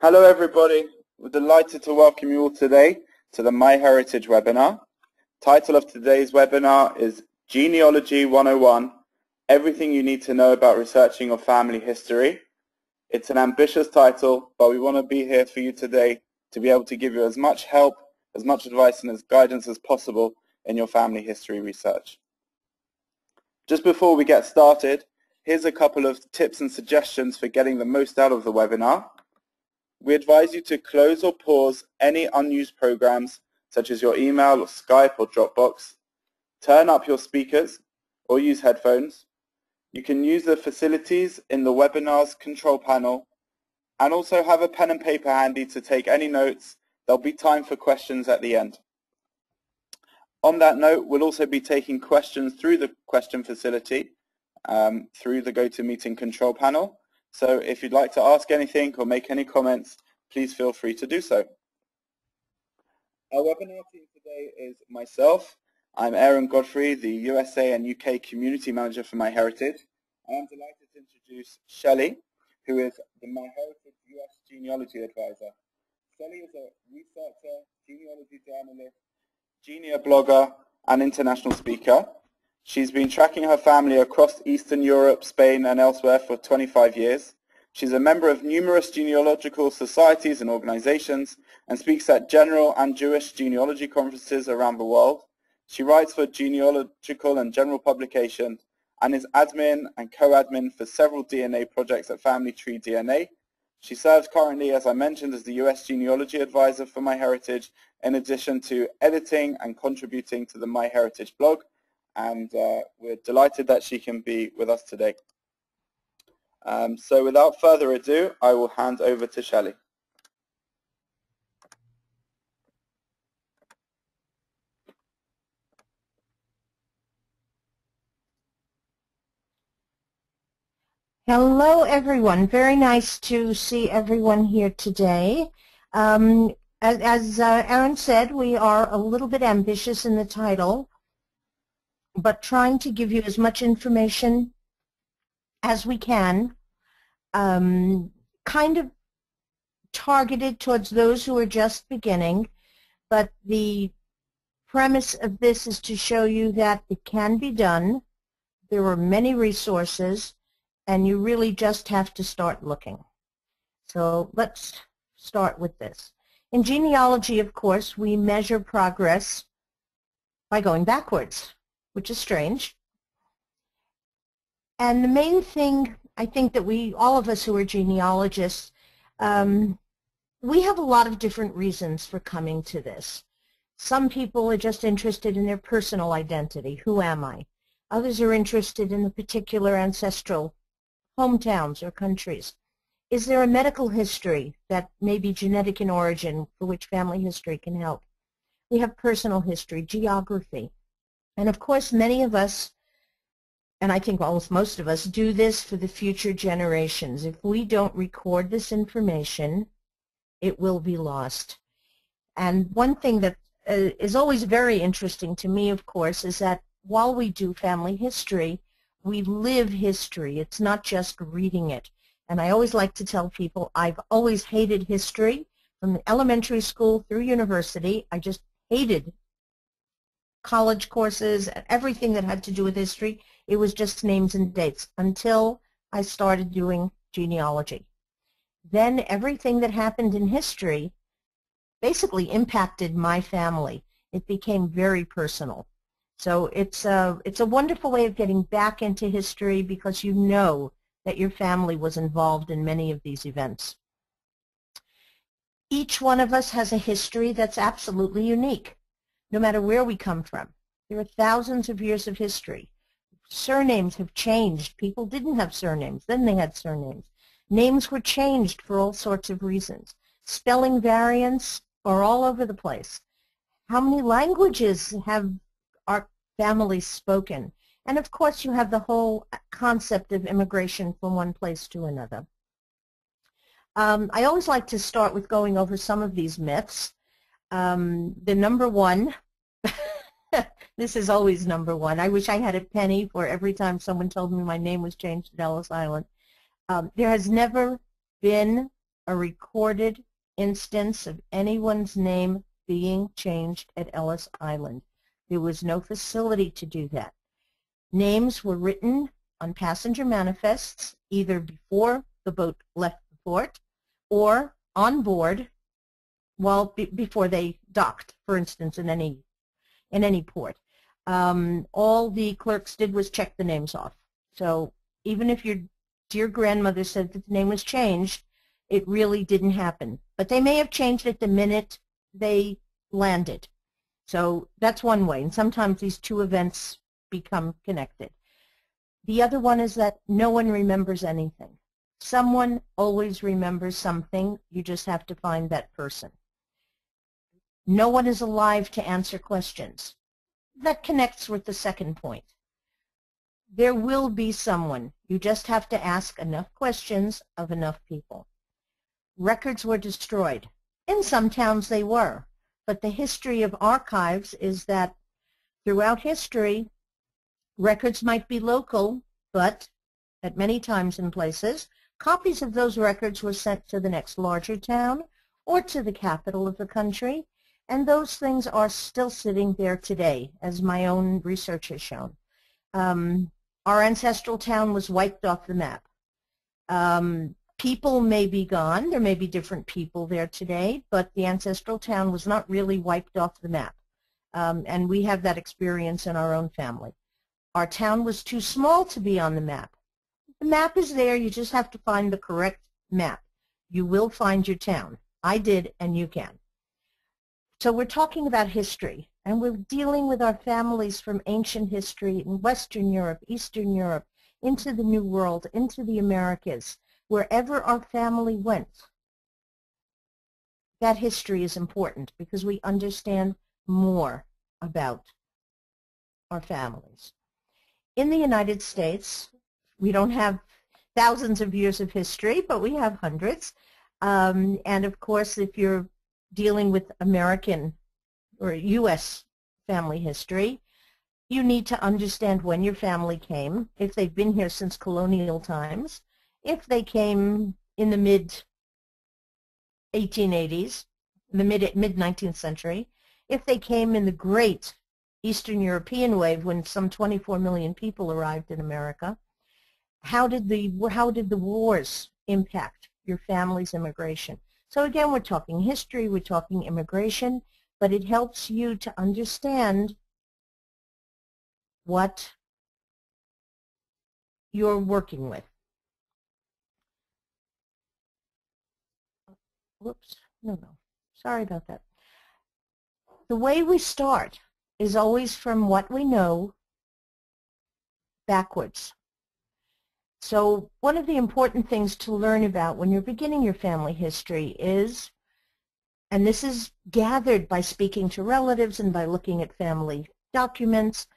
Hello everybody, we're delighted to welcome you all today to the MyHeritage webinar. Title of today's webinar is Genealogy 101, Everything You Need to Know About Researching Your Family History. It's an ambitious title, but we want to be here for you today to be able to give you as much help, as much advice and as guidance as possible in your family history research. Just before we get started, here's a couple of tips and suggestions for getting the most out of the webinar. We advise you to close or pause any unused programs such as your email or Skype or Dropbox. Turn up your speakers or use headphones. You can use the facilities in the webinar's control panel and also have a pen and paper handy to take any notes. There'll be time for questions at the end. On that note, we'll also be taking questions through the question facility through the GoToMeeting control panel. So if you'd like to ask anything or make any comments, please feel free to do so. Our webinar team today is myself. I'm Aaron Godfrey, the USA and UK Community Manager for MyHeritage. And I'm delighted to introduce Schelly, who is the MyHeritage US Genealogy Advisor. Schelly is a researcher, genealogy journalist, blogger, and international speaker. She's been tracking her family across Eastern Europe, Spain, and elsewhere for 25 years. She's a member of numerous genealogical societies and organizations and speaks at general and Jewish genealogy conferences around the world. She writes for genealogical and general publications and is admin and co-admin for several DNA projects at Family Tree DNA. She serves currently, as I mentioned, as the US Genealogy Advisor for MyHeritage, in addition to editing and contributing to the MyHeritage blog. And we're delighted that she can be with us today. So without further ado, I will hand over to Schelly. Hello everyone, very nice to see everyone here today. As Aaron said, we are a little bit ambitious in the title, but trying to give you as much information as we can, kind of targeted towards those who are just beginning, but the premise of this is to show you that it can be done. There are many resources, and you really just have to start looking. So let's start with this. In genealogy, of course, we measure progress by going backwards, which is strange. And the main thing, I think that all of us who are genealogists, we have a lot of different reasons for coming to this. Some people are just interested in their personal identity. Who am I? Others are interested in the particular ancestral hometowns or countries. Is there a medical history that may be genetic in origin for which family history can help? We have personal history, geography. And of course, many of us, and I think almost most of us, do this for the future generations. If we don't record this information, it will be lost. And one thing that is always very interesting to me, of course, is that while we do family history, we live history. It's not just reading it. And I always like to tell people I've always hated history from elementary school through university. I just hated college courses and everything that had to do with history. It was just names and dates until I started doing genealogy. Then everything that happened in history basically impacted my family. It became very personal. So it's a wonderful way of getting back into history because you know that your family was involved in many of these events. Each one of us has a history that's absolutely unique, no matter where we come from. There are thousands of years of history. Surnames have changed. People didn't have surnames. Then they had surnames. Names were changed for all sorts of reasons. Spelling variants are all over the place. How many languages have our families spoken? And of course, you have the whole concept of immigration from one place to another. I always like to start with going over some of these myths. The number one, this is always number one. I wish I had a penny for every time someone told me my name was changed to Ellis Island. There has never been a recorded instance of anyone's name being changed at Ellis Island. There was no facility to do that. Names were written on passenger manifests either before the boat left the port or on board before they docked, for instance, in any port. All the clerks did was check the names off. So even if your dear grandmother said that the name was changed, it really didn't happen. But they may have changed it the minute they landed. So that's one way, and sometimes these two events become connected. The other one is that no one remembers anything. Someone always remembers something. You just have to find that person. No one is alive to answer questions. That connects with the second point. There will be someone. You just have to ask enough questions of enough people. Records were destroyed. In some towns they were. But the history of archives is that throughout history, records might be local, but at many times and places, copies of those records were sent to the next larger town or to the capital of the country, and those things are still sitting there today, as my own research has shown. Our ancestral town was wiped off the map. People may be gone. There may be different people there today, but the ancestral town was not really wiped off the map. And we have that experience in our own family. Our town was too small to be on the map. The map is there. You just have to find the correct map. You will find your town. I did, and you can. So we're talking about history, and we're dealing with our families from ancient history in Western Europe, Eastern Europe, into the New World, into the Americas. Wherever our family went, that history is important because we understand more about our families. In the United States, we don't have thousands of years of history, but we have hundreds. And of course, if you're dealing with American or U.S. family history, you need to understand when your family came, if they've been here since colonial times, if they came in the mid-1880s, the mid-19th century, if they came in the great Eastern European wave when some 24 million people arrived in America, how did the wars impact your family's immigration? So again, we're talking history, we're talking immigration, but it helps you to understand what you're working with. Whoops, no, sorry about that. The way we start is always from what we know backwards. So one of the important things to learn about when you're beginning your family history is, and this is gathered by speaking to relatives and by looking at family documents,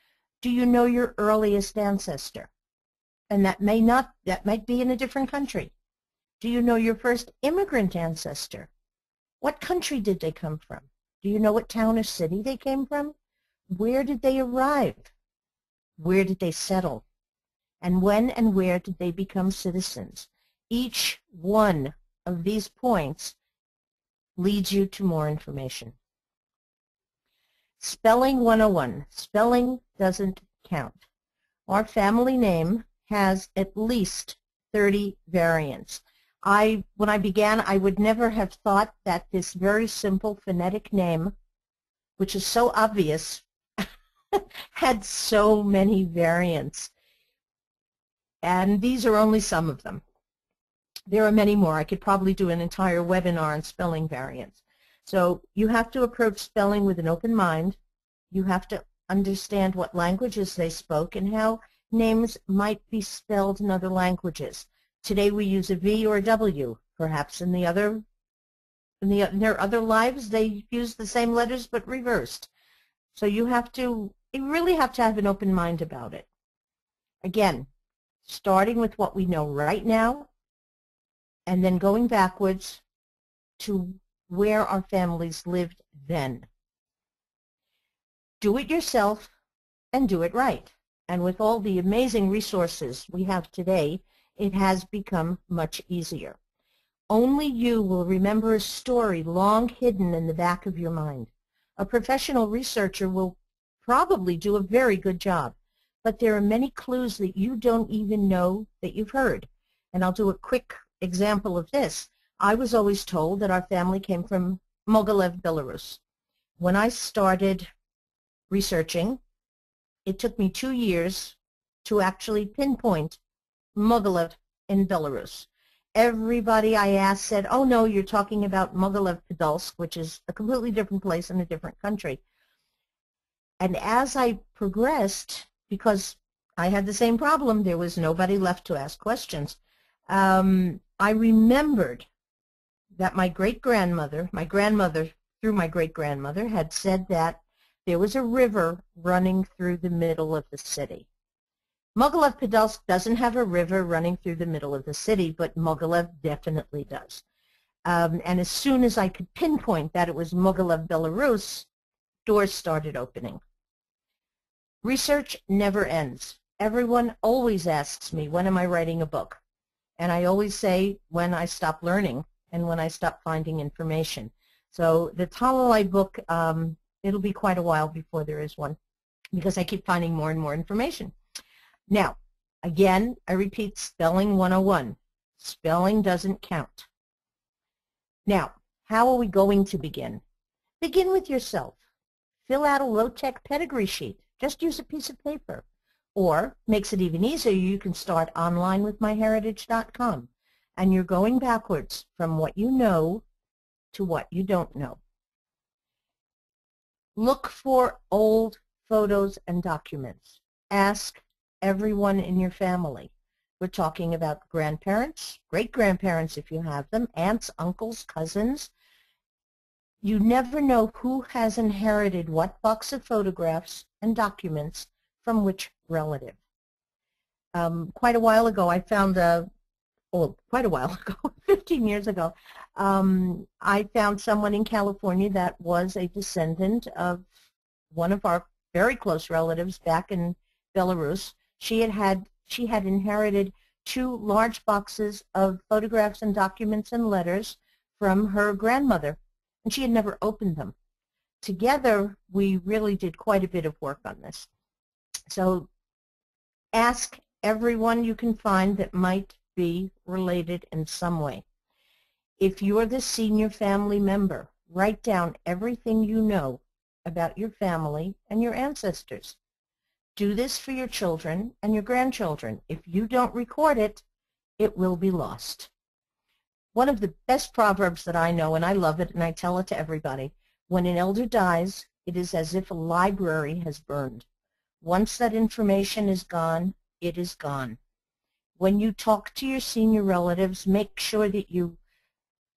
do you know your earliest ancestor? And that might be in a different country. Do you know your first immigrant ancestor? What country did they come from? Do you know what town or city they came from? Where did they arrive? Where did they settle? And when and where did they become citizens? Each one of these points leads you to more information. Spelling 101. Spelling doesn't count. Our family name has at least 30 variants. When I began, I would never have thought that this very simple phonetic name, which is so obvious, had so many variants. And these are only some of them. There are many more. I could probably do an entire webinar on spelling variants. So you have to approach spelling with an open mind. You have to understand what languages they spoke and how names might be spelled in other languages. Today we use a V or a W. Perhaps in their other lives they use the same letters but reversed. So you really have to have an open mind about it. Again, starting with what we know right now and then going backwards to where our families lived then. Do it yourself and do it right. And with all the amazing resources we have today, it has become much easier. Only you will remember a story long hidden in the back of your mind. A professional researcher will probably do a very good job, but there are many clues that you don't even know that you've heard. And I'll do a quick example of this. I was always told that our family came from Mogilev, Belarus. When I started researching, it took me 2 years to actually pinpoint Mogilev in Belarus. Everybody I asked said, oh no, you're talking about Mogilev-Podolsk, which is a completely different place in a different country. And as I progressed, because I had the same problem, there was nobody left to ask questions, I remembered that my great-grandmother, my grandmother through my great-grandmother, had said that there was a river running through the middle of the city. Mogilev-Podolsk doesn't have a river running through the middle of the city, but Mogilev definitely does. And as soon as I could pinpoint that it was Mogilev, Belarus, doors started opening. Research never ends. Everyone always asks me, when am I writing a book? And I always say, when I stop learning and when I stop finding information. So the Talalay book, it'll be quite a while before there is one, because I keep finding more and more information. Now, again, I repeat spelling 101. Spelling doesn't count. Now, how are we going to begin? Begin with yourself. Fill out a low-tech pedigree sheet. Just use a piece of paper. Or, makes it even easier, you can start online with MyHeritage.com. And you're going backwards from what you know to what you don't know. Look for old photos and documents. Ask everyone in your family. We're talking about grandparents, great-grandparents if you have them, aunts, uncles, cousins. You never know who has inherited what box of photographs and documents from which relative. Quite a while ago, I found quite a while ago, 15 years ago, I found someone in California that was a descendant of one of our very close relatives back in Belarus. She had inherited 2 large boxes of photographs and documents and letters from her grandmother, and she had never opened them. Together, we really did quite a bit of work on this. So ask everyone you can find that might be related in some way. If you're the senior family member, write down everything you know about your family and your ancestors. Do this for your children and your grandchildren. If you don't record it, it will be lost. One of the best proverbs that I know, and I love it, and I tell it to everybody, when an elder dies, it is as if a library has burned. Once that information is gone, it is gone. When you talk to your senior relatives, make sure that you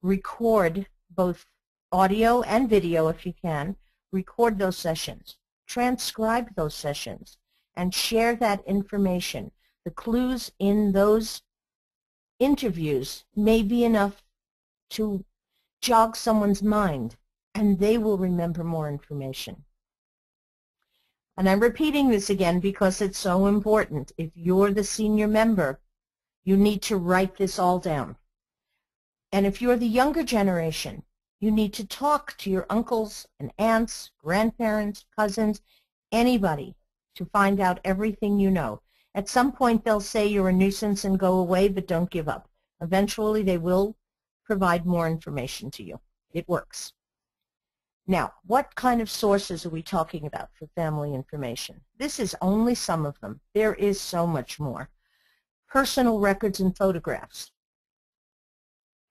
record both audio and video if you can. Record those sessions. Transcribe those sessions and share that information. The clues in those interviews may be enough to jog someone's mind, and they will remember more information. And I'm repeating this again because it's so important. If you're the senior member, you need to write this all down. And if you're the younger generation, you need to talk to your uncles and aunts, grandparents, cousins, anybody to find out everything you know. At some point they'll say you're a nuisance and go away, but don't give up. Eventually they will provide more information to you. It works. Now, what kind of sources are we talking about for family information? This is only some of them. There is so much more. Personal records and photographs,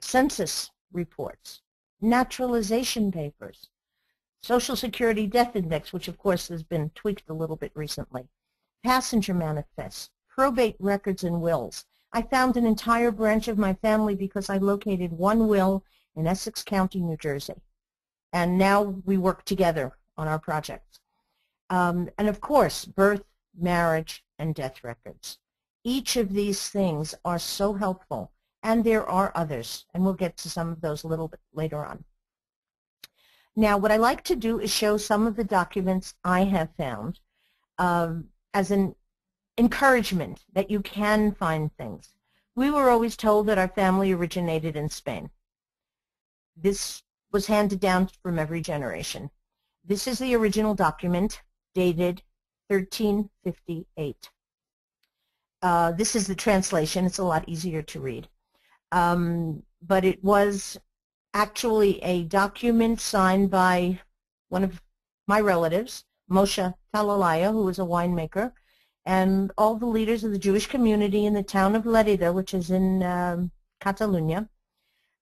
census reports, naturalization papers, Social Security death index, which of course has been tweaked a little bit recently, passenger manifests, probate records and wills. I found an entire branch of my family because I located one will in Essex County, New Jersey. And now we work together on our projects. And of course, birth, marriage, and death records. Each of these things are so helpful, and there are others, and we'll get to some of those a little bit later on. Now, what I like to do is show some of the documents I have found as an encouragement that you can find things. We were always told that our family originated in Spain. This was handed down from every generation. This is the original document dated 1358. This is the translation. It's a lot easier to read. But it was actually a document signed by one of my relatives, Moshe Talalay, who was a winemaker, and all the leaders of the Jewish community in the town of Lerida, which is in Catalonia.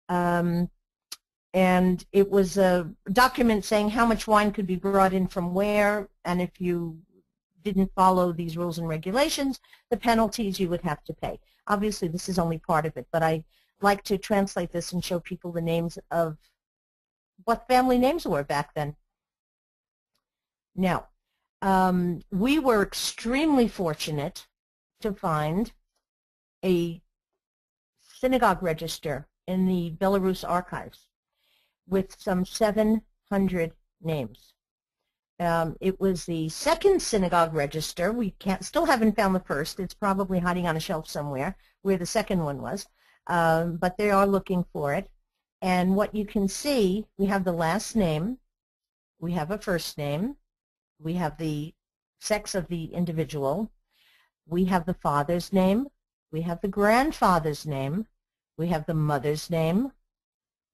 And it was a document saying how much wine could be brought in from where, and if you didn't follow these rules and regulations, the penalties you would have to pay. Obviously, this is only part of it, but I like to translate this and show people the names of what family names were back then. Now, we were extremely fortunate to find a synagogue register in the Belarus archives with some 700 names. It was the second synagogue register. We still haven't found the first. It's probably hiding on a shelf somewhere where the second one was, but they are looking for it. And what you can see, we have the last name, we have a first name, we have the sex of the individual, we have the father's name, we have the grandfather's name, we have the mother's name,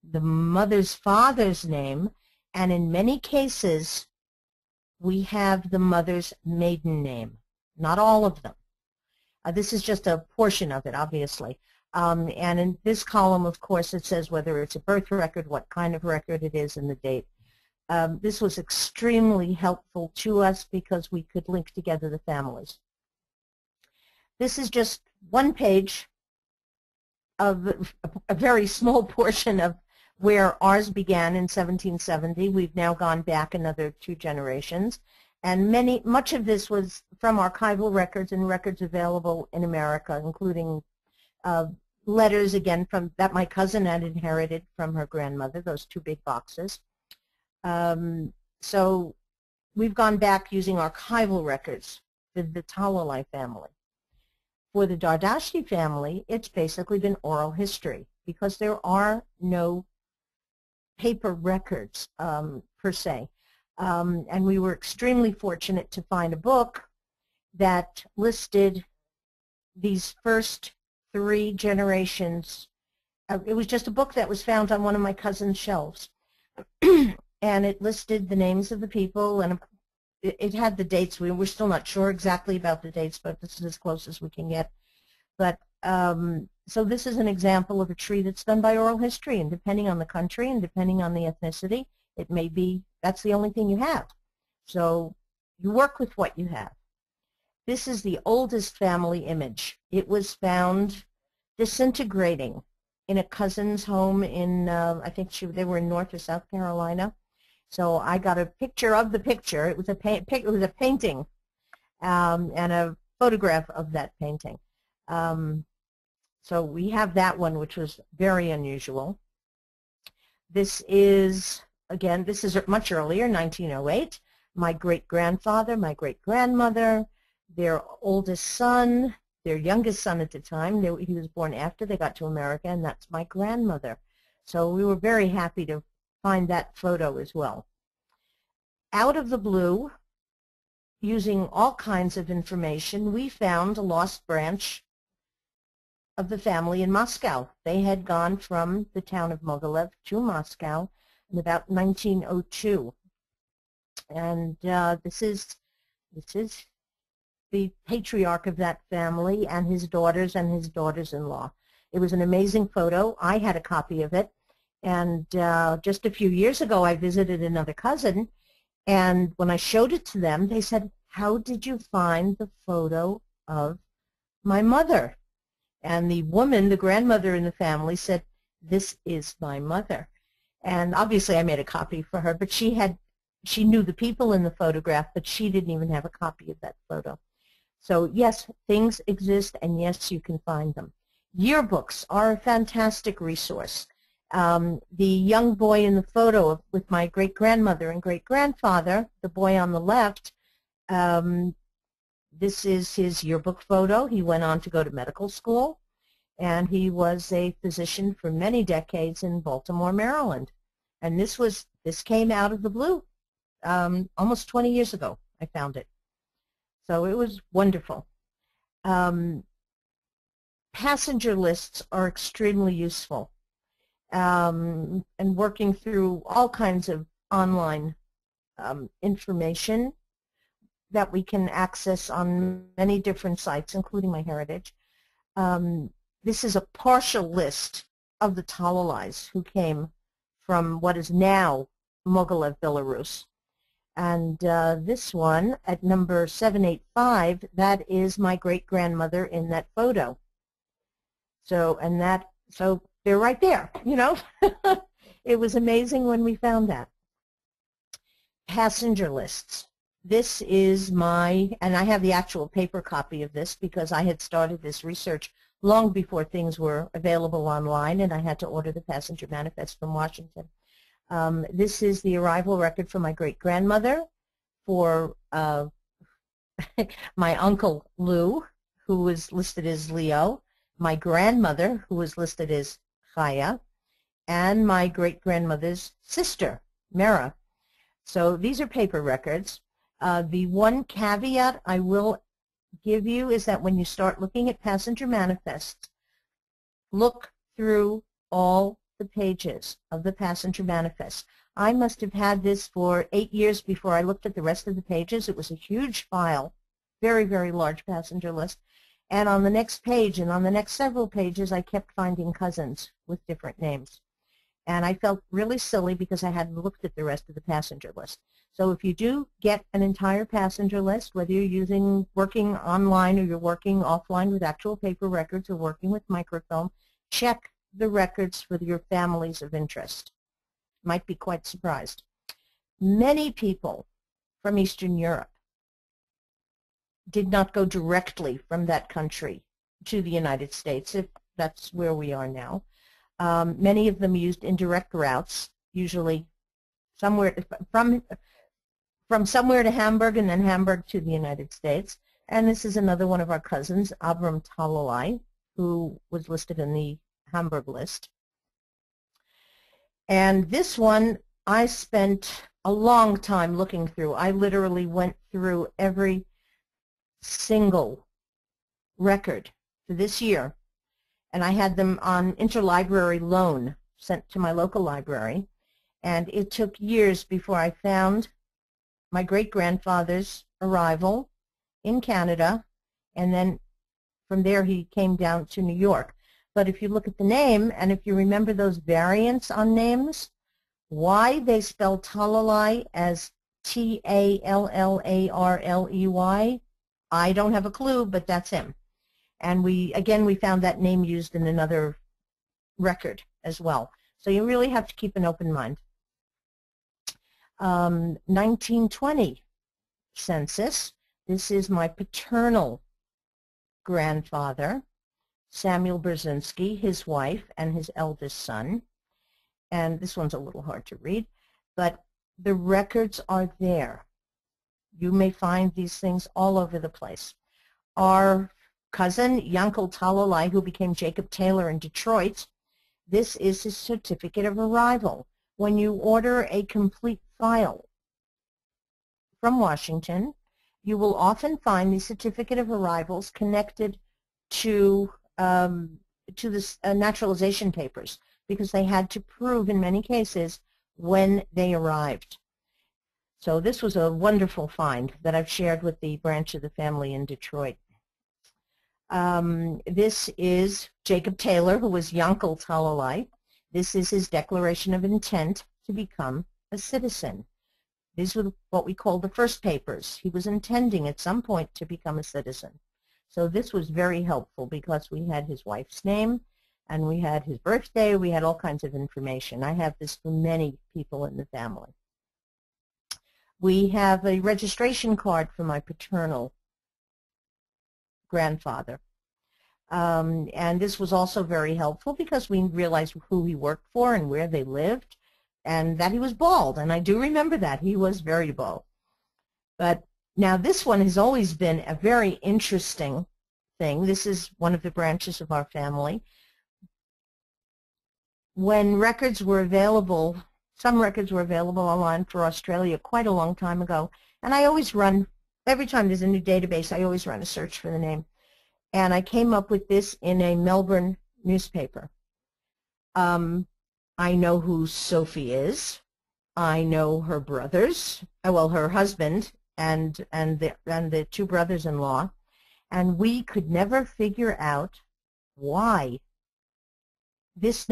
the mother's father's name, and in many cases we have the mother's maiden name. Not all of them. This is just a portion of it, obviously. And in this column, of course, it says whether it's a birth record, what kind of record it is, and the date. This was extremely helpful to us because we could link together the families. This is just one page of a very small portion of where ours began in 1770. We've now gone back another 2 generations, and much of this was from archival records and records available in America, including letters again that my cousin had inherited from her grandmother, those 2 big boxes. So we've gone back using archival records for the Talalay family. For the Dardashti family, it's basically been oral history because there are no paper records per se. And we were extremely fortunate to find a book that listed these first 3 generations. It was just a book that was found on one of my cousin's shelves. And it listed the names of the people, and it had the dates. We're still not sure exactly about the dates, but this is as close as we can get. But so this is an example of a tree that's done by oral history, and depending on the country and depending on the ethnicity, it may be that's the only thing you have. So you work with what you have. This is the oldest family image. It was found disintegrating in a cousin's home in, I think they were in North or South Carolina. So I got a picture of the picture. It was a painting and a photograph of that painting. So we have that one, which was very unusual. This is, again, this is much earlier, 1908. My great-grandfather, my great-grandmother, their oldest son, their youngest son at the time. He was born after they got to America, and that's my grandmother. So we were very happy to find that photo as well. Out of the blue, using all kinds of information, we found a lost branch of the family in Moscow. They had gone from the town of Mogilev to Moscow in about 1902. And this is the patriarch of that family and his daughters-in-law. It was an amazing photo. I had a copy of it. And just a few years ago, I visited another cousin, and when I showed it to them, they said, "How did you find the photo of my mother?" And the woman, the grandmother in the family, said, "This is my mother." And obviously I made a copy for her, but she knew the people in the photograph, but she didn't even have a copy of that photo. So yes, things exist, and yes, you can find them. Yearbooks are a fantastic resource. The young boy in the photo with my great-grandmother and great-grandfather, the boy on the left, this is his yearbook photo. He went on to go to medical school, and he was a physician for many decades in Baltimore, Maryland. And this came out of the blue. Almost 20 years ago, I found it. So it was wonderful. Passenger lists are extremely useful, and working through all kinds of online information that we can access on many different sites, including MyHeritage. This is a partial list of the Talalays who came from what is now Mogilev, Belarus. And this one at number 785, that is my great-grandmother in that photo. So they're right there, you know. It was amazing when we found that. Passenger lists. This is and I have the actual paper copy of this because I had started this research long before things were available online, and I had to order the passenger manifest from Washington. This is the arrival record for my great-grandmother, for my uncle Lou, who was listed as Leo, my grandmother, who was listed as Chaya, and my great-grandmother's sister, Mera. So these are paper records. The one caveat I will give you is that when you start looking at passenger manifests, look through all the pages of the passenger manifest. I must have had this for 8 years before I looked at the rest of the pages. It was a huge file, very, very large passenger list. And on the next page and on the next several pages, I kept finding cousins with different names. And I felt really silly because I hadn't looked at the rest of the passenger list. So if you do get an entire passenger list, whether you're working online or you're working offline with actual paper records or working with microfilm, check the records for your families of interest. Might be quite surprised. Many people from Eastern Europe did not go directly from that country to the United States, if that's where we are now. Many of them used indirect routes, usually somewhere from somewhere to Hamburg and then Hamburg to the United States. And this is another one of our cousins, Abram Talalay, who was listed in the Hamburg list. And this one I spent a long time looking through. I literally went through every single record for this year, and I had them on interlibrary loan sent to my local library, and it took years before I found my great-grandfather's arrival in Canada, and then from there he came down to New York. But if you look at the name, and if you remember those variants on names, why they spell Talalay as T-A-L-L-A-R-L-E-Y, I don't have a clue, but that's him. And we found that name used in another record as well. So you really have to keep an open mind. 1920 census. This is my paternal grandfather, Samuel Burzynski, his wife, and his eldest son. And this one's a little hard to read, but the records are there. You may find these things all over the place. Our cousin, Yankel Talalay, who became Jacob Taylor in Detroit, this is his certificate of arrival. When you order a complete file from Washington, you will often find the certificate of arrivals connected to the naturalization papers, because they had to prove in many cases when they arrived. So this was a wonderful find that I've shared with the branch of the family in Detroit. This is Jacob Taylor, who was Yankel Talalay. This is his declaration of intent to become a citizen. These were what we call the first papers. He was intending at some point to become a citizen. So this was very helpful because we had his wife's name, and we had his birthday. We had all kinds of information. I have this for many people in the family. We have a registration card for my paternal grandfather. And this was also very helpful because we realized who he worked for and where they lived, and that he was bald. And I do remember that. He was very bald. But now this one has always been a very interesting thing. This is one of the branches of our family. When records were available, some records were available online for Australia quite a long time ago, and I always run, every time there's a new database, I always run a search for the name. And I came up with this in a Melbourne newspaper. I know who Sophie is. I know her brothers, well, her husband and the two brothers-in-law, and we could never figure out why this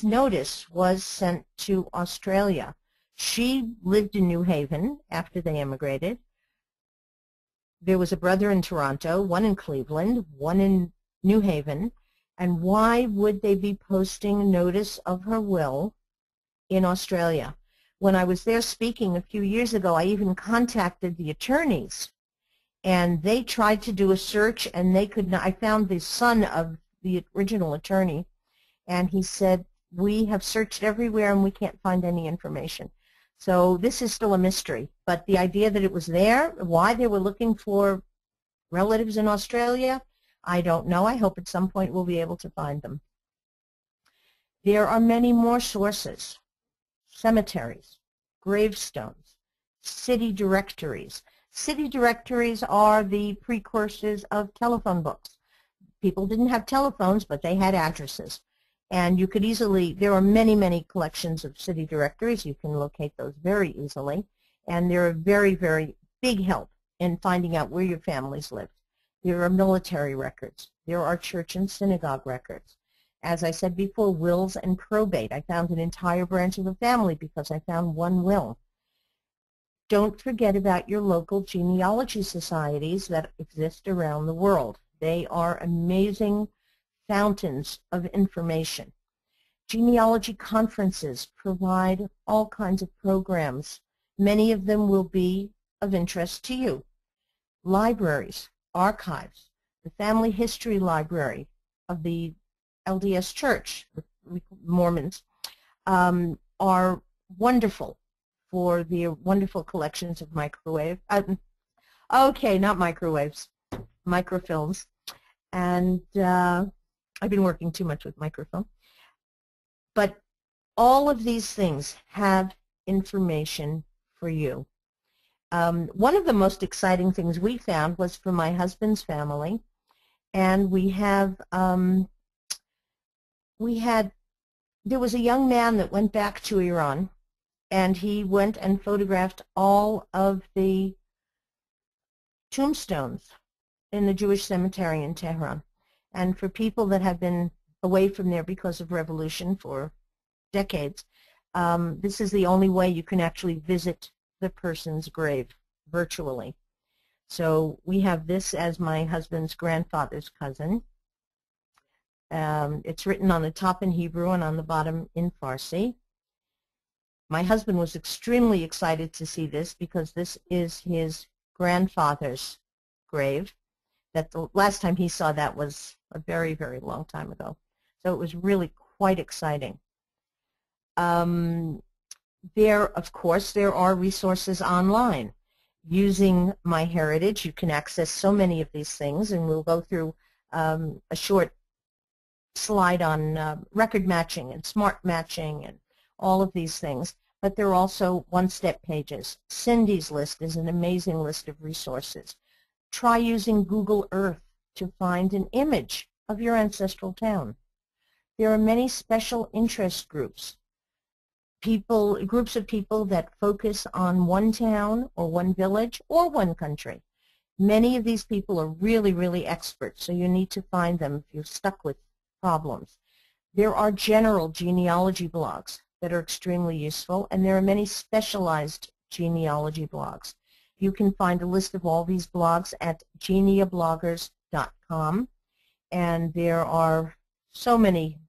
notice was sent to Australia. She lived in New Haven after they emigrated. There was a brother in Toronto, one in Cleveland, one in New Haven, and why would they be posting notice of her will in Australia? When I was there speaking a few years ago, I even contacted the attorneys, and they tried to do a search, and they could not. I found the son of the original attorney, and he said, we have searched everywhere and we can't find any information. So this is still a mystery, but the idea that it was there, why they were looking for relatives in Australia, I don't know. I hope at some point we'll be able to find them. There are many more sources: cemeteries, gravestones, city directories. City directories are the precursors of telephone books. People didn't have telephones, but they had addresses. And you could easily, there are many, many collections of city directories. You can locate those very easily. And they're a very, very big help in finding out where your families lived. There are military records. There are church and synagogue records. As I said before, wills and probate. I found an entire branch of the family because I found one will. Don't forget about your local genealogy societies that exist around the world. They are amazing fountains of information. Genealogy conferences provide all kinds of programs. Many of them will be of interest to you. Libraries, archives, the Family History Library of the LDS Church, the Mormons, are wonderful for the wonderful collections of microwave, not microwaves, microfilms. And I've been working too much with microfilm. But all of these things have information for you. One of the most exciting things we found was for my husband's family, and there was a young man that went back to Iran, and he went and photographed all of the tombstones in the Jewish cemetery in Tehran. And for people that have been away from there because of revolution for decades, this is the only way you can actually visit the person's grave virtually. So we have this as my husband's grandfather's cousin. It's written on the top in Hebrew and on the bottom in Farsi. My husband was extremely excited to see this because this is his grandfather's grave. That the last time he saw that was a very, very long time ago. So it was really quite exciting. Of course, there are resources online. Using MyHeritage, you can access so many of these things, and we'll go through a short slide on record matching and smart matching and all of these things. But there are also one-step pages. Cindy's list is an amazing list of resources. Try using Google Earth to find an image of your ancestral town. There are many special interest groups, groups of people that focus on one town or one village or one country. Many of these people are really, really experts, so you need to find them if you're stuck with problems. There are general genealogy blogs that are extremely useful, and there are many specialized genealogy blogs. You can find a list of all these blogs at geneabloggers.com, and there are so many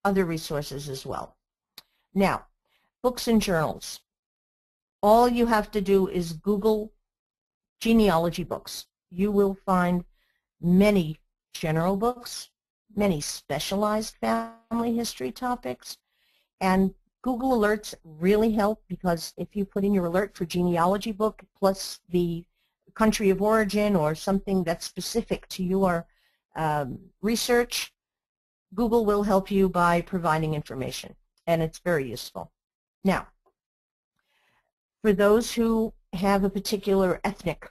other resources as well. Now, books and journals. All you have to do is Google genealogy books. You will find many general books, many specialized family history topics, and Google Alerts really help because if you put in your alert for genealogy book plus the country of origin or something that's specific to your research, Google will help you by providing information, and it's very useful. Now, for those who have a particular ethnic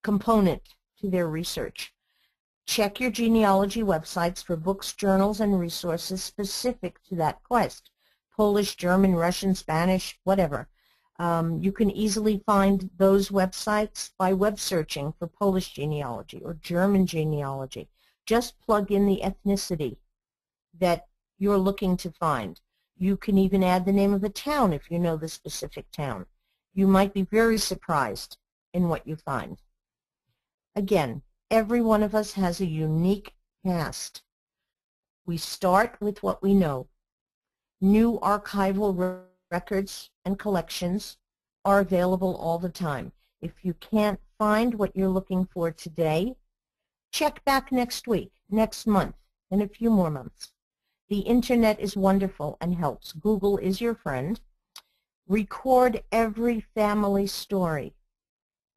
component to their research, check your genealogy websites for books, journals, and resources specific to that quest. Polish, German, Russian, Spanish, whatever. You can easily find those websites by web searching for Polish genealogy or German genealogy. Just plug in the ethnicity that you're looking to find. You can even add the name of the town if you know the specific town. You might be very surprised in what you find. Again, every one of us has a unique past. We start with what we know. New archival records and collections are available all the time. If you can't find what you're looking for today, check back next week, next month, and a few more months. The internet is wonderful and helps. Google is your friend. Record every family story,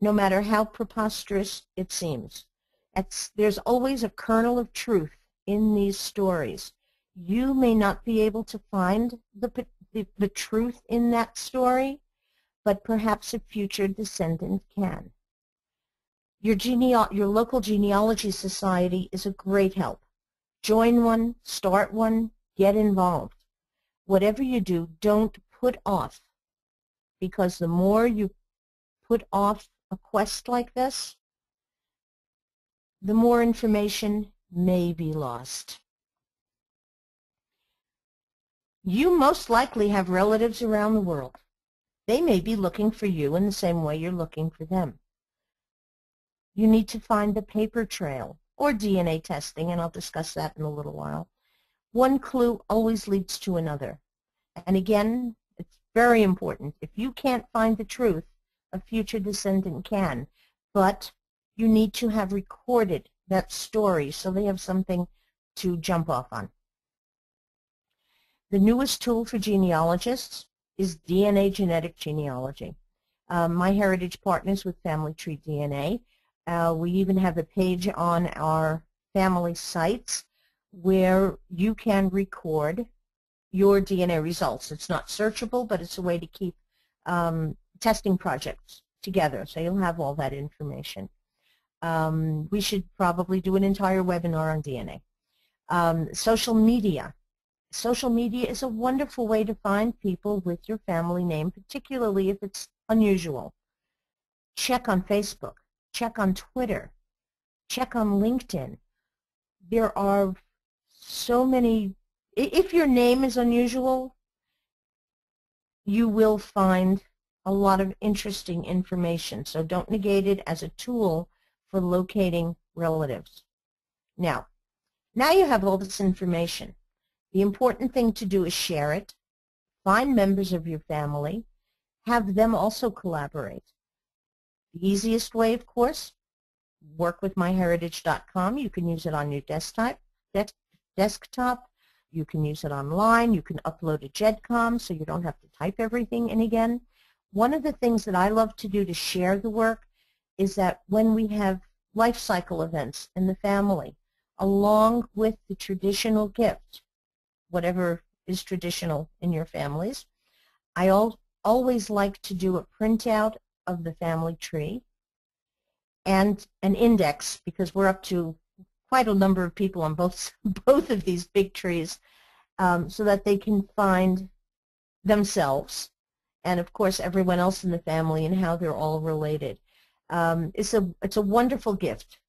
no matter how preposterous it seems. There's always a kernel of truth in these stories. You may not be able to find the truth in that story, but perhaps a future descendant can. Your local genealogy society is a great help. Join one, start one, get involved. Whatever you do, don't put off, because the more you put off a quest like this, the more information may be lost. You most likely have relatives around the world. They may be looking for you in the same way you're looking for them. You need to find the paper trail or DNA testing, and I'll discuss that in a little while. One clue always leads to another. And again, it's very important. If you can't find the truth, a future descendant can, but you need to have recorded that story so they have something to jump off on. The newest tool for genealogists is DNA Genetic Genealogy. MyHeritage partners with Family Tree DNA. We even have a page on our family sites where you can record your DNA results. It's not searchable, but it's a way to keep testing projects together, so you'll have all that information. We should probably do an entire webinar on DNA. Social media. Social media is a wonderful way to find people with your family name, particularly if it's unusual. Check on Facebook. Check on Twitter. Check on LinkedIn. There are so many. If your name is unusual, you will find a lot of interesting information. So don't negate it as a tool for locating relatives. Now you have all this information. The important thing to do is share it, find members of your family, have them also collaborate. The easiest way, of course, work with MyHeritage.com. You can use it on your desktop. You can use it online. You can upload a GEDCOM so you don't have to type everything in again. One of the things that I love to do to share the work is that when we have life cycle events in the family, along with the traditional gift, whatever is traditional in your families, I always like to do a printout of the family tree and an index, because we're up to quite a number of people on both of these big trees, so that they can find themselves and, of course, everyone else in the family and how they're all related. It's a wonderful gift.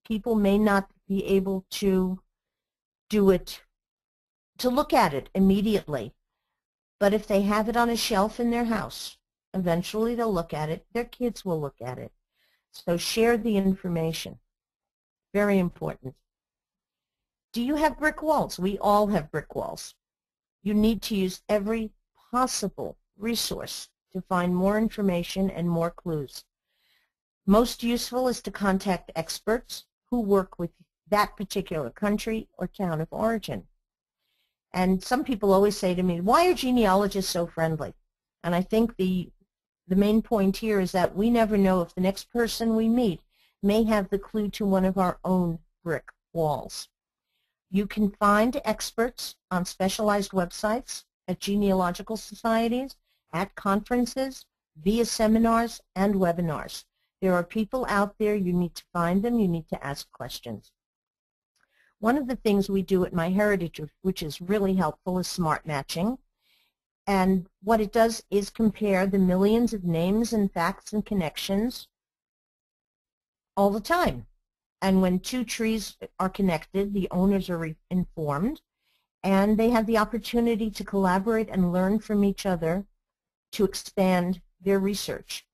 People may not be able to do it, to look at it immediately, but if they have it on a shelf in their house, eventually they'll look at it. Their kids will look at it. So share the information. Very important. Do you have brick walls? We all have brick walls. You need to use every possible resource to find more information and more clues. Most useful is to contact experts who work with that particular country or town of origin. And some people always say to me, why are genealogists so friendly? And I think the the main point here is that we never know if the next person we meet may have the clue to one of our own brick walls. You can find experts on specialized websites, at genealogical societies, at conferences, via seminars and webinars. There are people out there. You need to find them. You need to ask questions. One of the things we do at MyHeritage, which is really helpful, is smart matching. And what it does is compare the millions of names and facts and connections all the time. And when two trees are connected, the owners are informed, and they have the opportunity to collaborate and learn from each other to expand their research.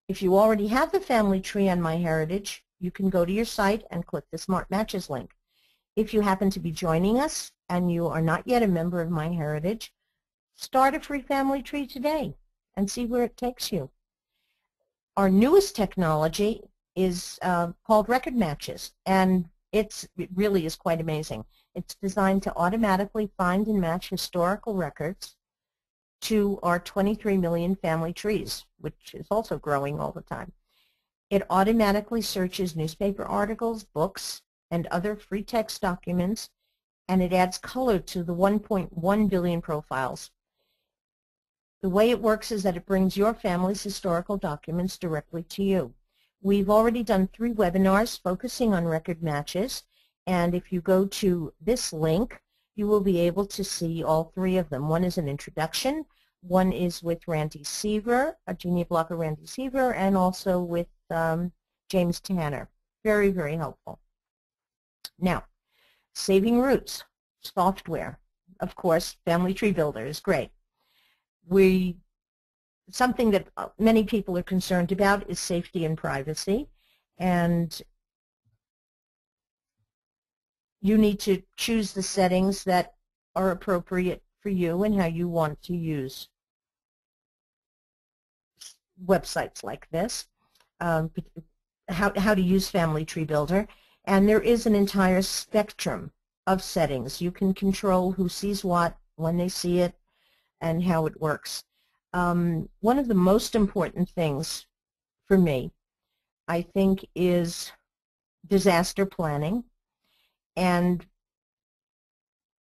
If you already have the family tree on MyHeritage, you can go to your site and click the Smart Matches link. If you happen to be joining us and you are not yet a member of MyHeritage, start a free family tree today and see where it takes you. Our newest technology is called Record Matches, and it really is quite amazing. It's designed to automatically find and match historical records to our 23 million family trees, which is also growing all the time. It automatically searches newspaper articles, books, and other free text documents, and it adds color to the 1.1 billion profiles. The way it works is that it brings your family's historical documents directly to you. We've already done 3 webinars focusing on record matches, and if you go to this link, you will be able to see all 3 of them. One is an introduction, one is with Randy Seaver, a genia blocker Randy Seaver, and also with James Tanner. Very, very helpful. Now, saving roots, software. Of course, Family Tree Builder is great. Something that many people are concerned about is safety and privacy, and you need to choose the settings that are appropriate for you and how you want to use websites like this, how to use Family Tree Builder. And there is an entire spectrum of settings. You can control who sees what, when they see it, and how it works. One of the most important things for me, I think, is disaster planning. And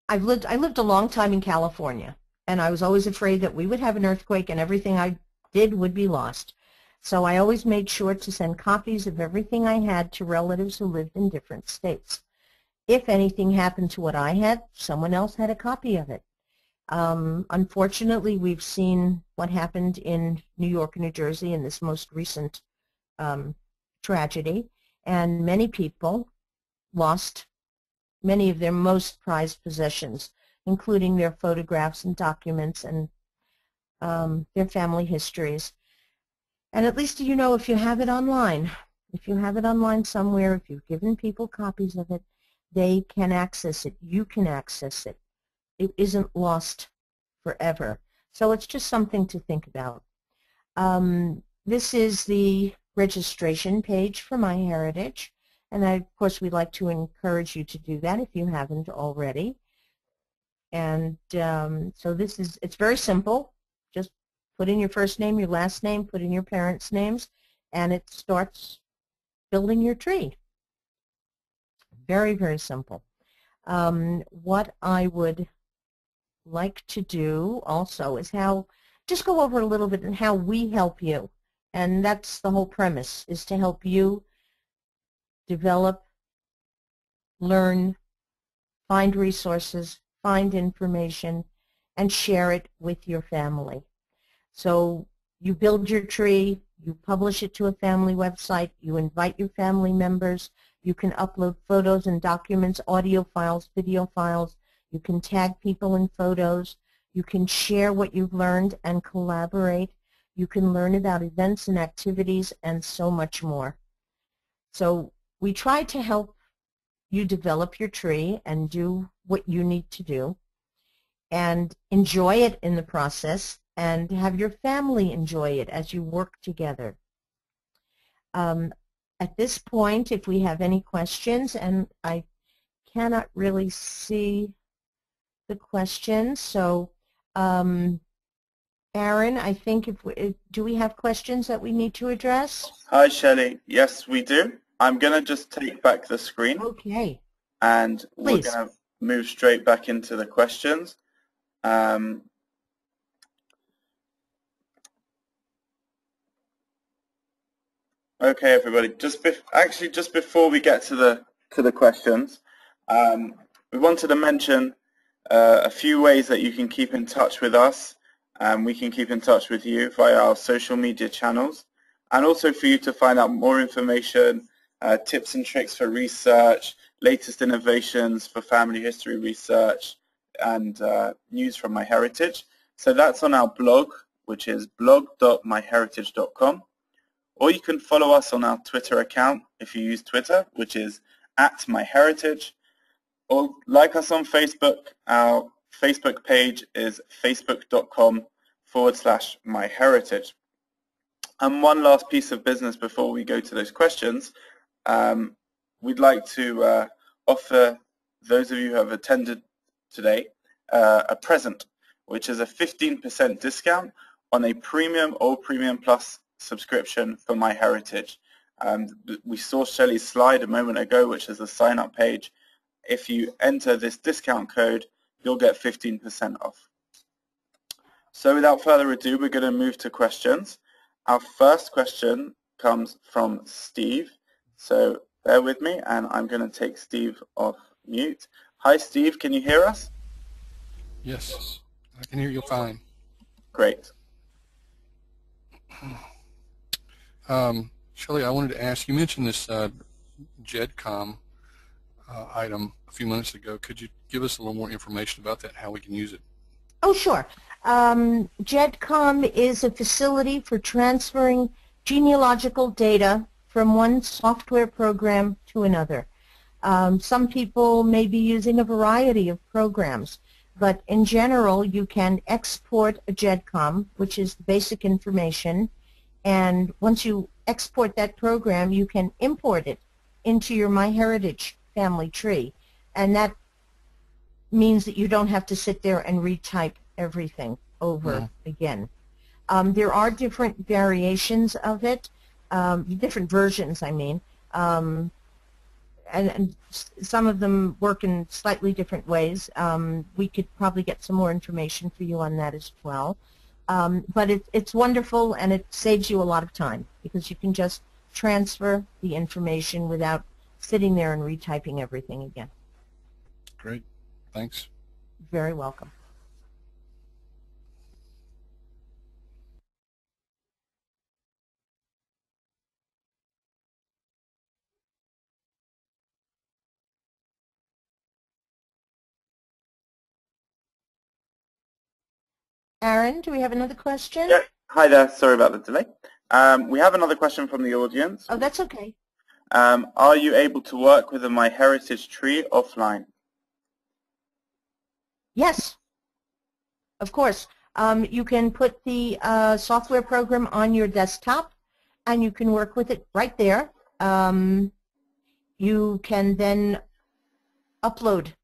I lived a long time in California, and I was always afraid that we would have an earthquake and everything I did would be lost. So I always made sure to send copies of everything I had to relatives who lived in different states. If anything happened to what I had, someone else had a copy of it. Unfortunately, we've seen what happened in New York and New Jersey in this most recent tragedy, and many people lost many of their most prized possessions, including their photographs and documents and their family histories. And at least you know, if you have it online, somewhere, if you've given people copies of it, they can access it. You can access it. It isn't lost forever. So it's just something to think about. This is the registration page for MyHeritage, and of course we'd like to encourage you to do that if you haven't already. And so it's very simple. Just put in your first name, your last name, put in your parents' names, and it starts building your tree. Very, very simple. What I would like to do also is just go over a little bit on how we help you. And that's the whole premise, is to help you develop, learn, find resources, find information, and share it with your family. So you build your tree, you publish it to a family website, you invite your family members, you can upload photos and documents, audio files, video files, you can tag people in photos, you can share what you've learned and collaborate, you can learn about events and activities, and so much more. So we try to help you develop your tree and do what you need to do and enjoy it in the process, and have your family enjoy it as you work together. At this point, if we have any questions, and I cannot really see the questions, so Aaron, I think do we have questions that we need to address? Hi, Shelley. Yes, we do. I'm going to just take back the screen. Okay. And we're Please. going to move straight back into the questions. Okay, everybody. Just before we get to the questions, we wanted to mention a few ways that you can keep in touch with us. We can keep in touch with you via our social media channels, and also for you to find out more information, tips and tricks for research, latest innovations for family history research, and news from MyHeritage. So that's on our blog, which is blog.myheritage.com. Or you can follow us on our Twitter account if you use Twitter, which is @MyHeritage. Or like us on Facebook. Our Facebook page is facebook.com/MyHeritage. And one last piece of business before we go to those questions. We'd like to offer those of you who have attended today a present, which is a 15% discount on a premium or premium plus subscription for MyHeritage. We saw Shelley's slide a moment ago, which is the sign-up page. If you enter this discount code, you'll get 15% off. So without further ado, we're going to move to questions. Our first question comes from Steve. So bear with me, and I'm going to take Steve off mute. Hi, Steve. Can you hear us? Yes, I can hear you fine. Great. Shelley, I wanted to ask, you mentioned this GEDCOM item a few minutes ago. Could you give us a little more information about that, how we can use it? Oh, sure. GEDCOM is a facility for transferring genealogical data from one software program to another. Some people may be using a variety of programs, but in general you can export a GEDCOM, which is the basic information, and once you export that program, you can import it into your MyHeritage family tree, and that means that you don't have to sit there and retype everything over again. There are different variations of it, different versions, I mean, and some of them work in slightly different ways. We could probably get some more information for you on that as well. But it's wonderful, and it saves you a lot of time because you can just transfer the information without sitting there and retyping everything again. Great. Thanks. Very welcome. Aaron, do we have another question? Yeah. Hi there. Sorry about the delay. We have another question from the audience. Oh, that's okay. Are you able to work with a MyHeritage tree offline? Yes, of course. You can put the software program on your desktop, and you can work with it right there. You can then upload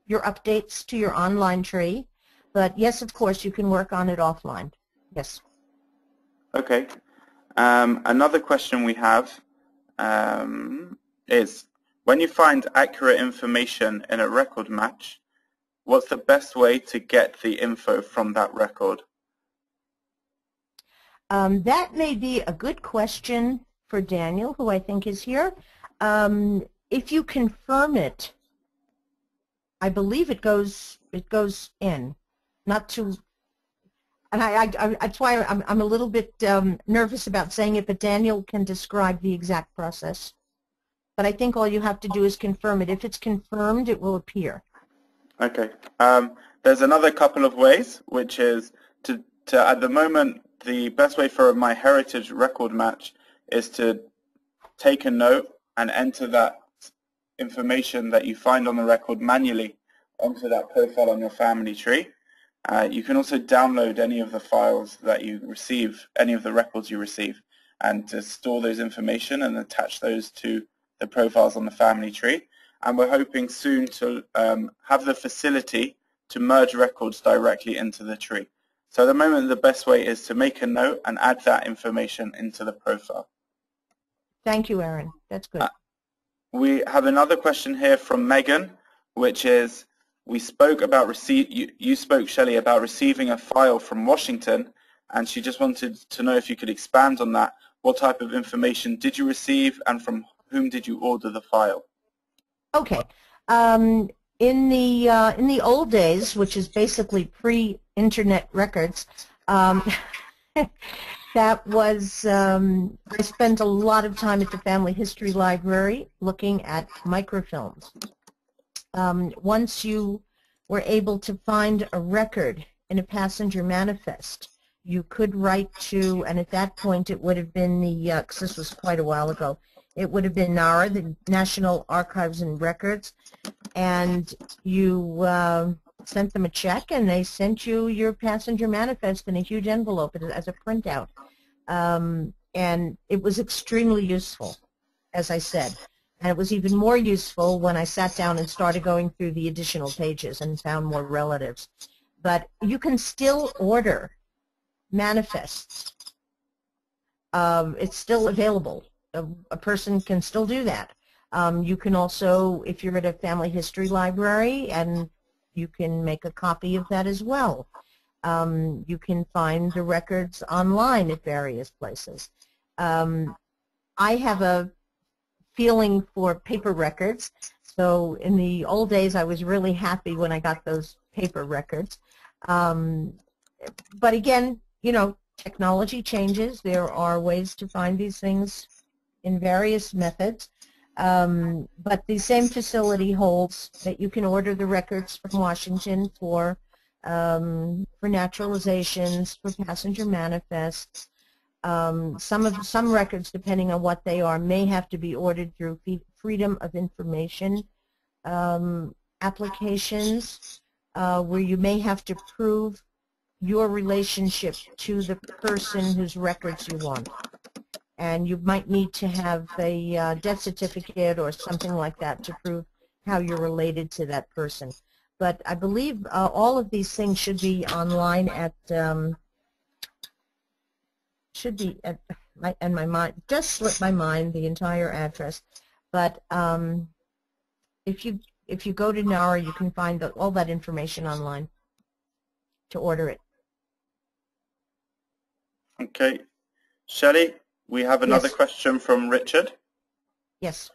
your updates to your online tree. But yes, of course, you can work on it offline. Yes. Okay. Another question we have is, when you find accurate information in a record match, what's the best way to get the info from that record? That may be a good question for Daniel, who I think is here. If you confirm it, I believe it goes in. Not to, and that's why I'm a little bit nervous about saying it, but Daniel can describe the exact process. But I think all you have to do is confirm it. If it's confirmed, it will appear. Okay. There's another couple of ways, which is to at the moment, the best way for a MyHeritage record match is to take a note and enter that information that you find on the record manually onto that profile on your family tree. You can also download any of the files that you receive, any of the records you receive, and to store those information and attach those to the profiles on the family tree. And we're hoping soon to have the facility to merge records directly into the tree. So at the moment, the best way is to make a note and add that information into the profile. Thank you, Erin. That's good. We have another question here from Megan, which is, you spoke, Shelley, about receiving a file from Washington, and she just wanted to know if you could expand on that. What type of information did you receive, and from whom did you order the file? Okay. In the old days, which is basically pre-internet records, that was, I spent a lot of time at the Family History Library looking at microfilms. Once you were able to find a record in a passenger manifest, you could write to, and at that point it would have been the, because this was quite a while ago, it would have been NARA, the National Archives and Records, and you sent them a check, and they sent you your passenger manifest in a huge envelope as a printout. And it was extremely useful, as I said. And it was even more useful when I sat down and started going through the additional pages and found more relatives. But you can still order manifests. It's still available. A person can still do that. You can also, if you're at a family history library, and you can make a copy of that as well. You can find the records online at various places. I have a feeling for paper records, so in the old days I was really happy when I got those paper records. But again, you know, technology changes. There are ways to find these things in various methods. But the same facility holds that you can order the records from Washington for naturalizations, for passenger manifests. Some records, depending on what they are, may have to be ordered through Freedom of Information applications, where you may have to prove your relationship to the person whose records you want. And you might need to have a death certificate or something like that to prove how you're related to that person. But I believe all of these things should be online at, and my mind just slipped my mind the entire address. But if you go to NARA, you can find all that information online to order it. Okay. Shelley, we have another Yes. question from Richard. Yes.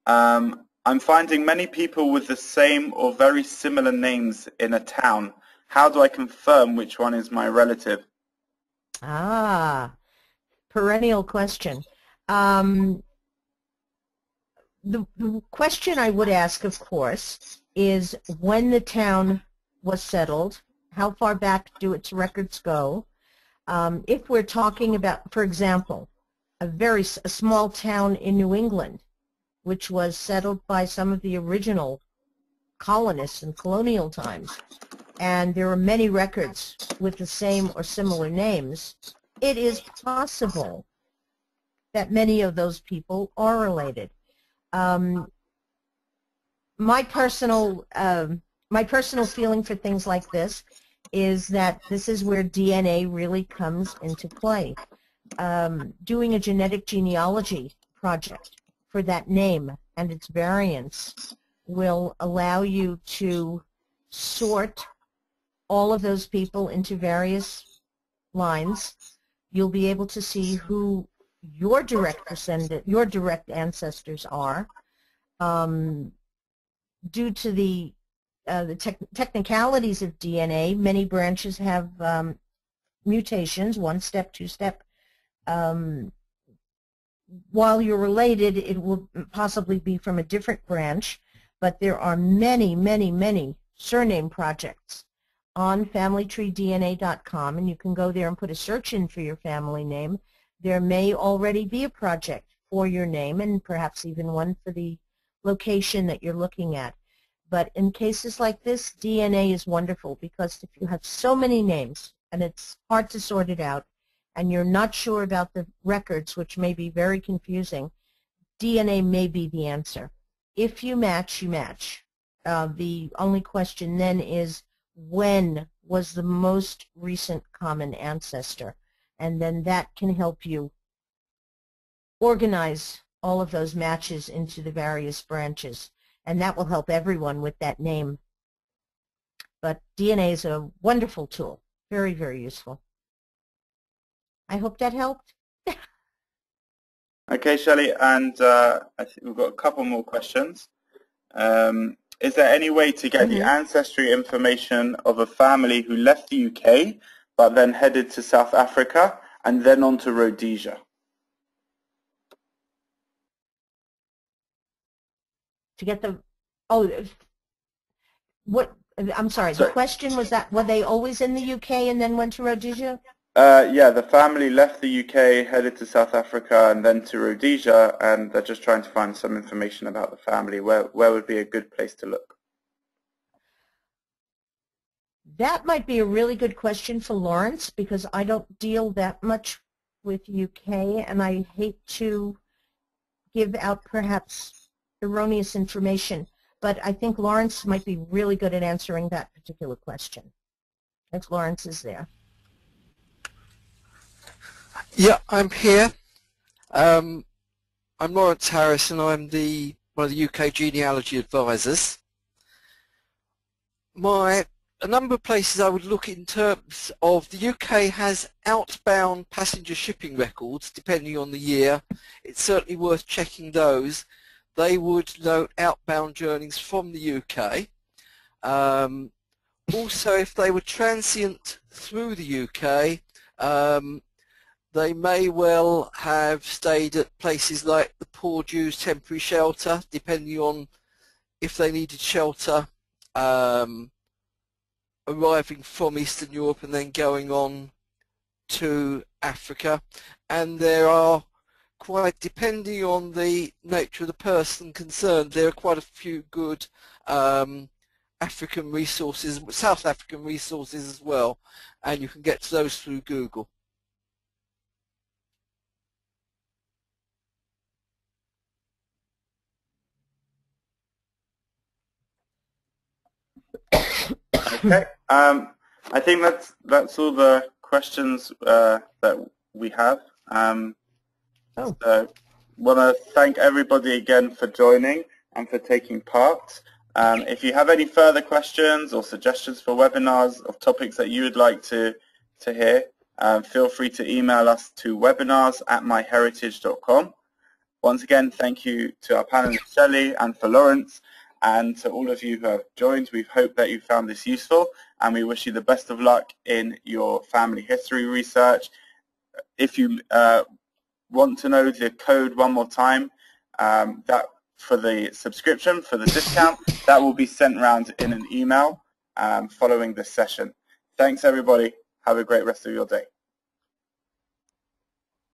I'm finding many people with the same or very similar names in a town. How do I confirm which one is my relative? Ah, perennial question. The question I would ask, of course, is when the town was settled, how far back do its records go? If we're talking about, for example, a small town in New England, which was settled by some of the original colonists in colonial times, and there are many records with the same or similar names, it is possible that many of those people are related. My personal feeling for things like this is that this is where DNA really comes into play. Doing a genetic genealogy project for that name and its variants will allow you to sort all of those people into various lines. You'll be able to see who your direct ancestors are. Due to the technicalities of DNA, many branches have mutations, one-step, two-step. While you're related, it will possibly be from a different branch, but there are many, many, many surname projects on FamilyTreeDNA.com, and you can go there and put a search in for your family name. There may already be a project for your name, and perhaps even one for the location that you're looking at. But in cases like this, DNA is wonderful, because if you have so many names and it's hard to sort it out, and you're not sure about the records, which may be very confusing, DNA may be the answer. If you match, you match. The only question then is when was the most recent common ancestor, and then that can help you organize all of those matches into the various branches, and that will help everyone with that name. But DNA is a wonderful tool, very, very useful. I hope that helped. Okay, Shelley, and I think we've got a couple more questions. Is there any way to get the ancestry information of a family who left the UK but then headed to South Africa and then on to Rhodesia? To get the, what, I'm sorry, the question was that, were they always in the UK and then went to Rhodesia? Yeah, the family left the UK, headed to South Africa and then to Rhodesia, and they're just trying to find some information about the family. Where would be a good place to look? That might be a really good question for Lawrence, because I don't deal that much with UK, and I hate to give out perhaps erroneous information, but I think Lawrence might be really good at answering that particular question, if Lawrence is there. Yeah, I'm here. I'm Lawrence Harris, and I'm one of the UK genealogy advisors. A number of places I would look in terms of the UK has outbound passenger shipping records, depending on the year. It's certainly worth checking those. They would note outbound journeys from the UK. Also, if they were transient through the UK, they may well have stayed at places like the Poor Jews Temporary Shelter, depending on if they needed shelter, arriving from Eastern Europe and then going on to Africa. And there are quite, depending on the nature of the person concerned, there are quite a few good African resources, South African resources as well, and you can get to those through Google. Okay, I think that's all the questions that we have. So want to thank everybody again for joining and for taking part. If you have any further questions or suggestions for webinars of topics that you would like to hear, feel free to email us to webinars@myheritage.com. Once again, thank you to our panelists, Shelley and for Lawrence, and to all of you who have joined. We hope that you found this useful, and we wish you the best of luck in your family history research. If you want to know the code one more time, that for the subscription, for the discount, that will be sent around in an email following this session. Thanks, everybody. Have a great rest of your day.